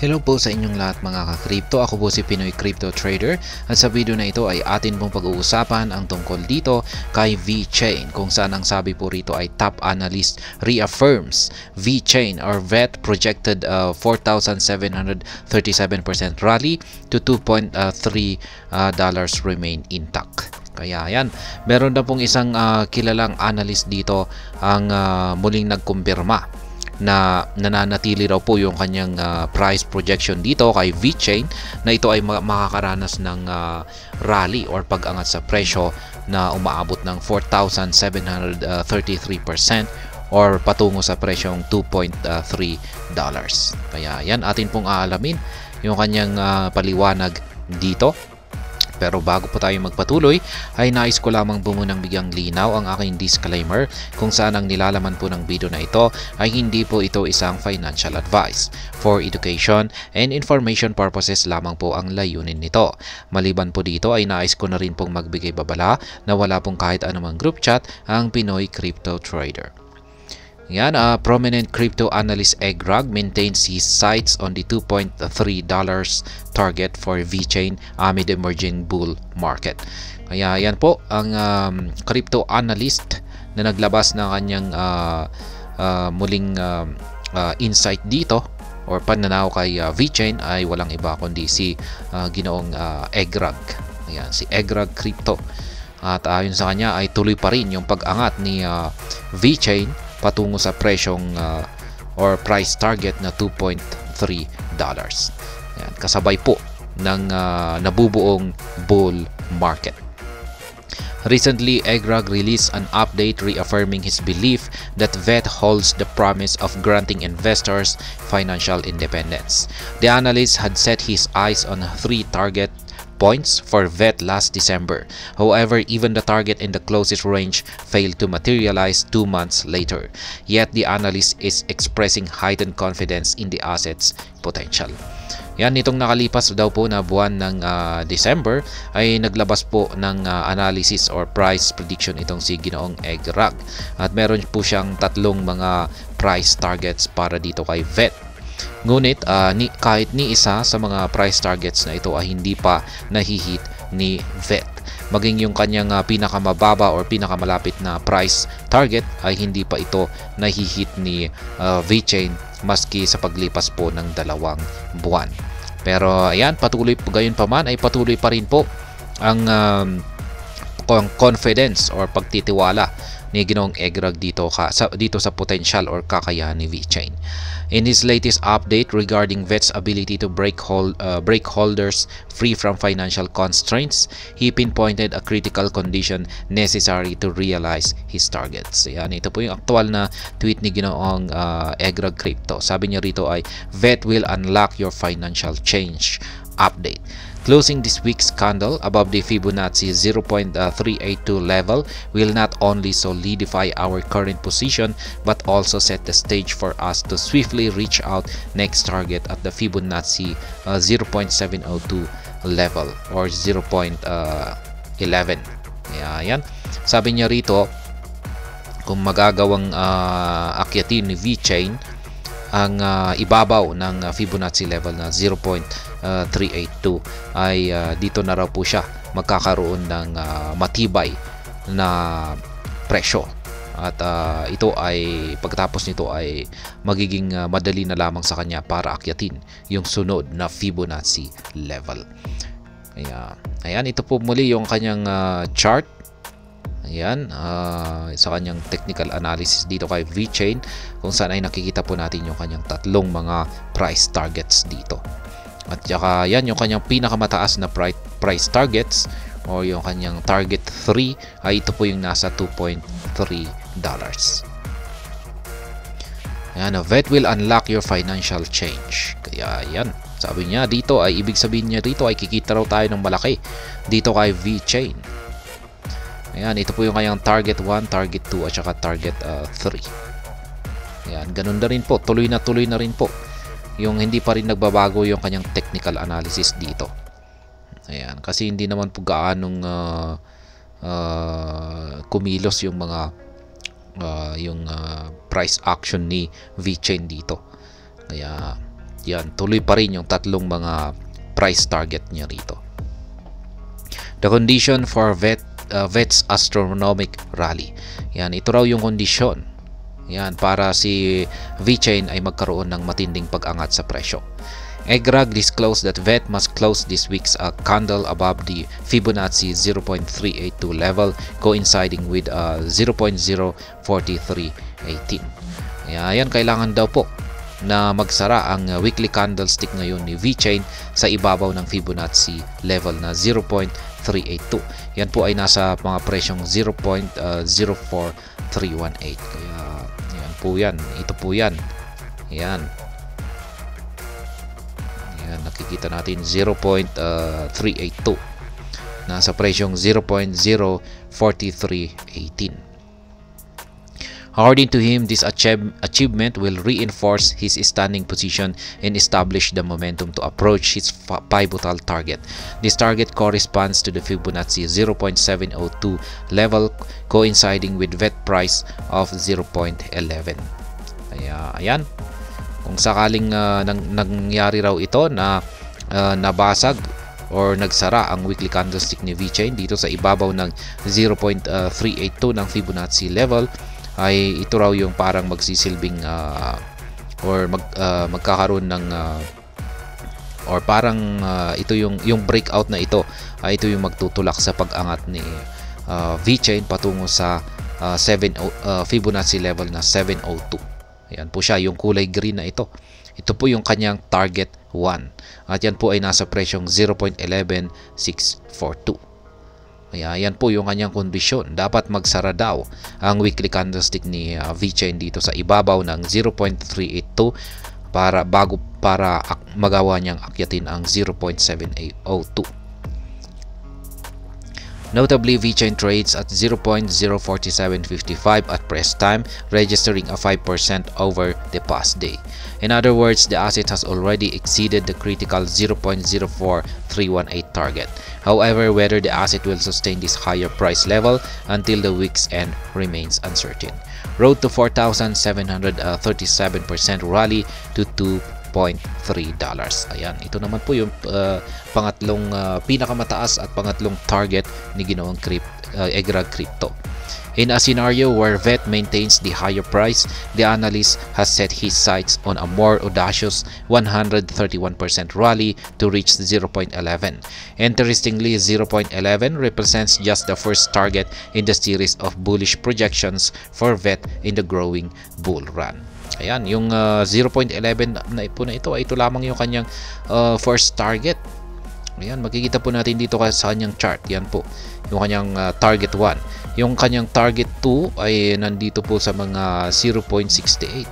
Hello po sa inyong lahat mga ka-crypto. Ako po si Pinoy Crypto Trader at sa video na ito ay atin pong pag-uusapan ang tungkol dito kay VeChain, kung saan ang sabi po rito ay top analyst reaffirms VeChain or VET projected 4,737% rally to $2.3 remain intact. Kaya yan, meron na pong isang kilalang analyst dito ang muling nagkumpirma na nananatili raw po yung kanyang price projection dito kay VeChain na ito ay makakaranas ng rally or pag-angat sa presyo na umaabot ng 4,733% or patungo sa presyong $2.3. Kaya yan, atin pong aalamin yung kanyang paliwanag dito. Pero bago po tayo magpatuloy ay nais ko lamang po munang bigyang linaw ang aking disclaimer kung saan ang nilalaman po ng video na ito ay hindi po ito isang financial advice. For education and information purposes lamang po ang layunin nito. Maliban po dito ay nais ko na rin pong magbigay babala na wala pong kahit anumang group chat ang Pinoy Crypto Trader. Yan, prominent crypto analyst Egrag maintains his sights on the $2.3 target for VeChain amid emerging bull market. Kaya yan po ang crypto analyst na naglabas ng kanyang muling insight dito or pananaw kay VeChain ay walang iba kundi si ginoong Egrag. Ayan, si Egrag Crypto. At ayon sa kanya ay tuloy pa rin yung pag-angat ni VeChain patungo sa presyong or price target na $2.3. Yan, kasabay po ng nabubuong bull market. Recently, Egrag released an update reaffirming his belief that VET holds the promise of granting investors financial independence. The analyst had set his eyes on 3 target points for VET last December. However, even the target in the closest range failed to materialize 2 months later. Yet the analyst is expressing heightened confidence in the asset's potential. Yan, nitong nakalipas daw po na buwan ng December ay naglabas po ng analysis or price prediction itong si ginoong Egrag. At meron po siyang tatlong mga price targets para dito kay VET. Ngunit kahit ni isa sa mga price targets na ito ay hindi pa nahihit ni VET. Maging yung kanyang pinakamababa or pinakamalapit na price target ay hindi pa ito nahihit ni VeChain maski sa paglipas po ng 2 buwan. Pero ayan, gayon pa man ay patuloy pa rin po ang confidence or pagtitiwala ni ginoong Egrag dito sa potential or kakayahan ni VeChain. In his latest update regarding VET's ability to break holders free from financial constraints, he pinpointed a critical condition necessary to realize his targets. Yan, ito po yung aktual na tweet ni ginoong Egrag Crypto. Sabi niya rito ay, VET will unlock your financial change. Update. Closing this week's candle above the Fibonacci 0.382 level will not only solidify our current position but also set the stage for us to swiftly reach out next target at the Fibonacci 0.702 level or 0.11. Yan. Sabi niya rito, kung magagawang akyatin ni VeChain ang ibabaw ng Fibonacci level na 0.382 ay dito na raw po siya magkakaroon ng matibay na presyo. At ito ay pagkatapos nito ay magiging madali na lamang sa kanya para akyatin yung sunod na Fibonacci level. Ayan, ito po muli yung kanyang chart. Ayan, sa kanyang technical analysis dito kay VeChain, kung saan ay nakikita po natin yung kanyang tatlong mga price targets dito. At saka yan, yung kanyang pinakamataas na price targets o yung kanyang target 3 ay ito po yung nasa $2.3. Ayan, VET will unlock your financial change. Kaya yan, sabi niya dito ay ibig sabihin niya dito ay kikita raw tayo ng malaki dito kay VeChain. Ayan, ito po yung kanyang target 1, target 2 at saka target 3. Ayan, ganun na rin po, tuloy na rin po. Yung hindi pa rin nagbabago yung kanyang technical analysis dito. Ayan, kasi hindi naman po gaanong kumilos yung mga price action ni VeChain dito. Kaya yan, tuloy pa rin yung tatlong mga price target niya rito. The condition for VET's astronomic rally. Yan, ito raw yung kondisyon. Yan, para si VeChain ay magkaroon ng matinding pag-angat sa presyo. EGRAG disclosed that VET must close this week's candle above the Fibonacci 0.382 level, coinciding with 0.04318. Ayan, kailangan daw po na magsara ang weekly candlestick ngayon ni VeChain sa ibabaw ng Fibonacci level na 0.382. Yan po ay nasa mga presyong 0.04318. Kaya yan po yan. Ito po yan. Yan. Yan, nakikita natin 0.382. Nasa presyong 0.04318. According to him, this achievement will reinforce his standing position and establish the momentum to approach his pivotal target. This target corresponds to the Fibonacci 0.702 level, coinciding with VET price of 0.11. Kaya ayan, kung sakaling nangyari raw ito na nabasag or nagsara ang weekly candlestick ni VeChain dito sa ibabaw ng 0.382 ng Fibonacci level, ay ito raw yung parang magsisilbing or magkakaroon ng or parang ito yung breakout na ito, ito yung magtutulak sa pag-angat ni VeChain patungo sa Fibonacci level na 702. Ayan po siya, yung kulay green na ito. Ito po yung kanyang target 1. At yan po ay nasa presyong 0.11642. Kaya yan po yung kanyang kondisyon. Dapat magsara daw ang weekly candlestick ni VeChain dito sa ibabaw ng 0.382 para magawa niyang akyatin ang 0.702. Notably, VeChain trades at 0.04755 at press time, registering a 5% over the past day. In other words, the asset has already exceeded the critical 0.04318 target. However, whether the asset will sustain this higher price level until the week's end remains uncertain. Road to 4,737% rally to $2.3. Ayan, ito naman po yung pangatlong pinakamataas at pangatlong target ni ginoong EGRAG Crypto. In a scenario where VET maintains the higher price, the analyst has set his sights on a more audacious 131% rally to reach 0.11. Interestingly, 0.11 represents just the first target in the series of bullish projections for VET in the growing bull run. Ayan, yung 0.11 na ito ay ito lamang yung kanyang first target. Ayan, makikita po natin dito sa kanyang chart. Yan po, yung kanyang target 1. Yung kanyang target 2 ay nandito po sa mga 0.68.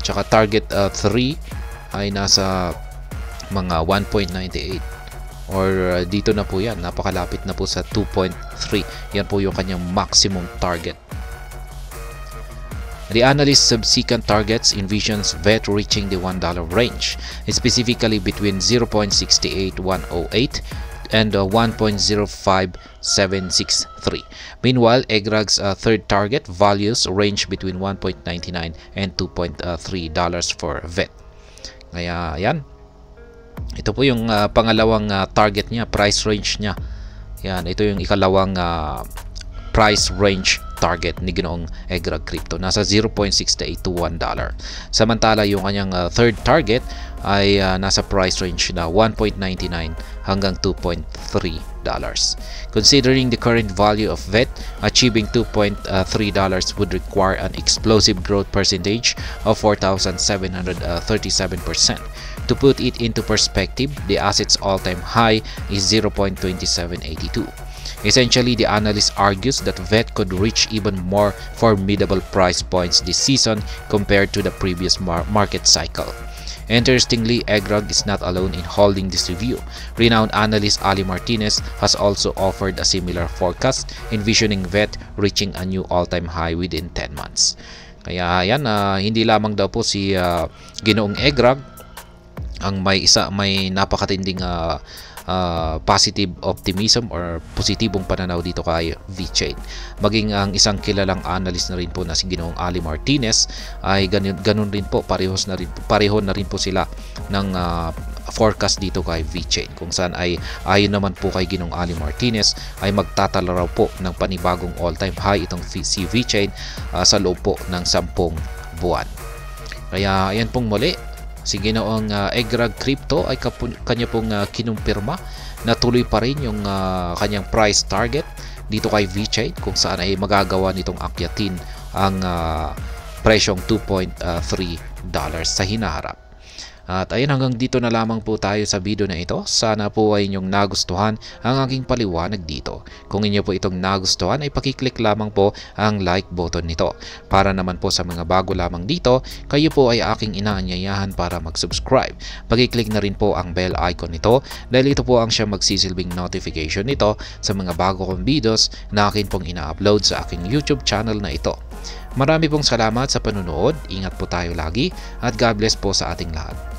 Tsaka target 3 ay nasa mga 1.98. Or dito na po yan, napakalapit na po sa 2.3. Yan po yung kanyang maximum target. The analyst's subsequent targets envisions VET reaching the $1 range, specifically between 0.68108 and 1.05763. Meanwhile, EGRAG's third target values range between 1.99 and $2.3 for VET. Kaya yan, ito po yung pangalawang target niya, price range niya. Yan, ito yung ikalawang price range target ni ginoong EGRAG Crypto, nasa 0.682 to $1. Samantala yung kanyang third target ay nasa price range na 1.99 hanggang $2.3. Considering the current value of VET, achieving $2.3 would require an explosive growth percentage of 4,737%. To put it into perspective, the asset's all-time high is 0.2782. Essentially, the analyst argues that VET could reach even more formidable price points this season compared to the previous market cycle. Interestingly, EGRAG is not alone in holding this view. Renowned analyst Ali Martinez has also offered a similar forecast, envisioning VET reaching a new all-time high within 10 months. Kaya yan, hindi lamang daw po si ginoong EGRAG ang may napakatinding positive optimism or positibong pananaw dito kay VeChain. Maging ang isang kilalang analyst na rin po na si Ginoong Ali Martinez ay ganun rin po, pareho na rin po sila ng forecast dito kay VeChain, kung saan ay ayon naman po kay Ginoong Ali Martinez ay magtatala raw po ng panibagong all-time high itong si VeChain sa loob po ng 10 buwan. Kaya ayan pong muli, si Ginoong Egrag Crypto ay kanya pong kinumpirma na tuloy pa rin yung kanyang price target dito kay VeChain, kung saan ay magagawa nitong akyatin ang presyong $2.3 sa hinaharap. At ayun, hanggang dito na lamang po tayo sa video na ito. Sana po ay inyong nagustuhan ang aking paliwanag dito. Kung inyo po itong nagustuhan ay pakiclick lamang po ang like button nito. Para naman po sa mga bago lamang dito, kayo po ay aking inaanyayahan para mag-subscribe. Pakiclick na rin po ang bell icon nito dahil ito po ang siyang magsisilbing notification nito sa mga bago kong videos na akin pong ina-upload sa aking YouTube channel na ito. Marami pong salamat sa panunood, ingat po tayo lagi at God bless po sa ating lahat.